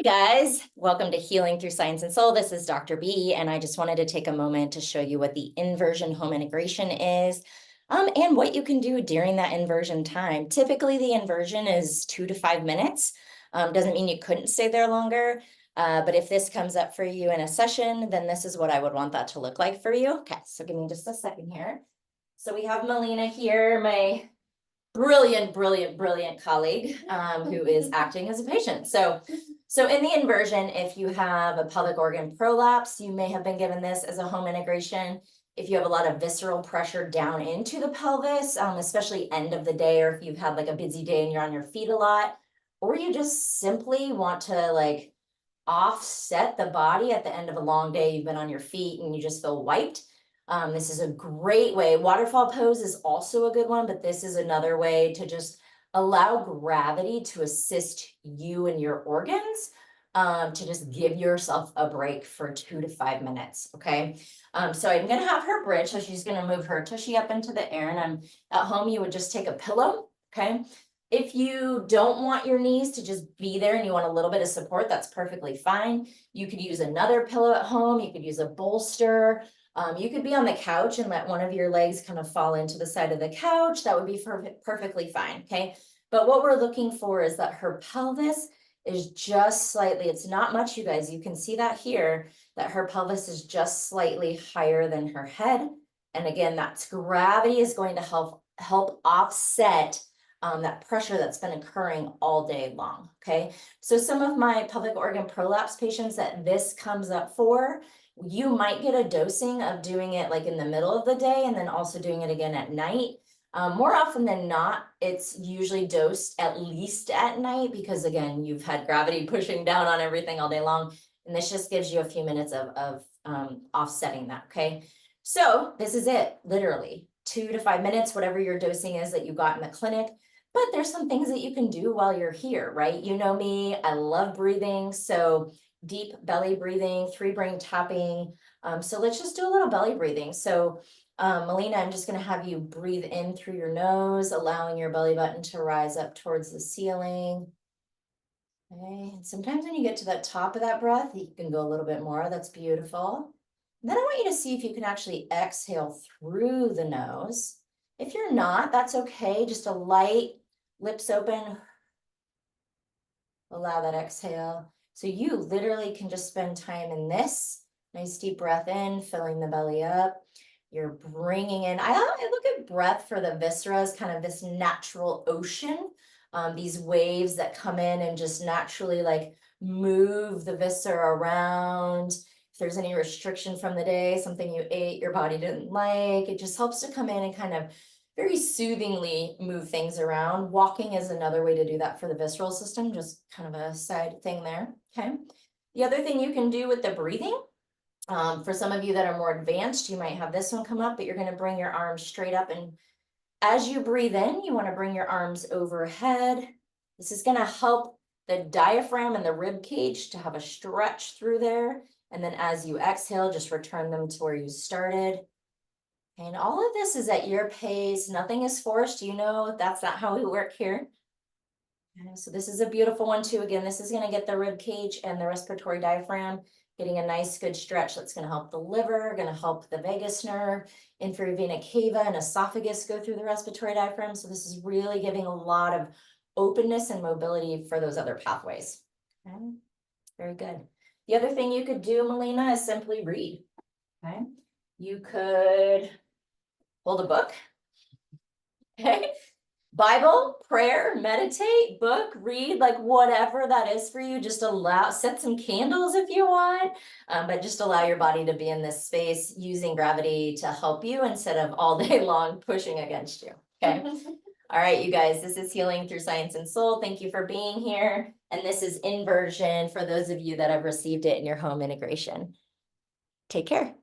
Hi guys, welcome to Healing Through Science and Soul. This is Dr. B, and I just wanted to take a moment to show you what the inversion home integration is, and what you can do during that inversion time. Typically, the inversion is 2 to 5 minutes. Doesn't mean you couldn't stay there longer, but if this comes up for you in a session, then this is what I would want that to look like for you. Okay, so give me just a second here. So we have Melina here, my brilliant colleague, who is acting as a patient. So in the inversion, if you have a pelvic organ prolapse, you may have been given this as a home integration. If you have a lot of visceral pressure down into the pelvis, especially end of the day, or if you've had like a busy day and you're on your feet a lot, or you just simply want to like offset the body at the end of a long day, you've been on your feet and you just feel wiped. This is a great way. Waterfall pose is also a good one, but this is another way to just allow gravity to assist you and your organs, to just give yourself a break for 2 to 5 minutes. Okay. So I'm going to have her bridge. So she's going to move her tushy up into the air, and I'm at home. You would just take a pillow. Okay. If you don't want your knees to just be there and you want a little bit of support, that's perfectly fine. You could use another pillow at home. You could use a bolster. You could be on the couch and let one of your legs kind of fall into the side of the couch. That would be perfectly fine, okay? But what we're looking for is that her pelvis is just slightly, it's not much, you guys. You can see that here, that her pelvis is just slightly higher than her head. And again, that's gravity is going to help offset that pressure that's been occurring all day long, okay? So some of my pelvic organ prolapse patients that this comes up for, you might get a dosing of doing it like in the middle of the day and then also doing it again at night. More often than not, it's usually dosed at least at night because again, you've had gravity pushing down on everything all day long. And this just gives you a few minutes of offsetting that, okay? So this is it, literally 2 to 5 minutes, whatever your dosing is that you got in the clinic. But there's some things that you can do while you're here, right? You know me, I love breathing. So deep belly breathing, 3 brain tapping. So let's just do a little belly breathing. So Melina, I'm just going to have you breathe in through your nose, allowing your belly button to rise up towards the ceiling. Okay. And sometimes when you get to the top of that breath, you can go a little bit more. That's beautiful. And then I want you to see if you can actually exhale through the nose. If you're not, that's okay. Just a light lips open. Allow that exhale. So you literally can just spend time in this. Nice deep breath in, filling the belly up. You're bringing in, I look at breath for the viscera as kind of this natural ocean. These waves that come in and just naturally like move the viscera around. If there's any restriction from the day, something you ate, your body didn't like, it just helps to come in and kind of very soothingly move things around. Walking is another way to do that for the visceral system, just kind of a side thing there, okay? The other thing you can do with the breathing, for some of you that are more advanced, you might have this one come up, but you're gonna bring your arms straight up, and as you breathe in, you wanna bring your arms overhead. This is gonna help the diaphragm and the rib cage to have a stretch through there. And then as you exhale, just return them to where you started. And all of this is at your pace. Nothing is forced. You know, that's not how we work here. And so this is a beautiful one too. Again, this is going to get the rib cage and the respiratory diaphragm getting a nice good stretch. That's going to help the liver, going to help the vagus nerve, inferior vena cava and esophagus go through the respiratory diaphragm. So this is really giving a lot of openness and mobility for those other pathways. Okay, very good. The other thing you could do, Melina, is simply read. Okay, you could hold a book, okay? Bible, prayer, meditate, book, read, like whatever that is for you. Just set some candles if you want, but just allow your body to be in this space using gravity to help you instead of all day long pushing against you, okay? All right, you guys, this is Healing Through Science and Soul. Thank you for being here. And this is Inversion for those of you that have received it in your home integration. Take care.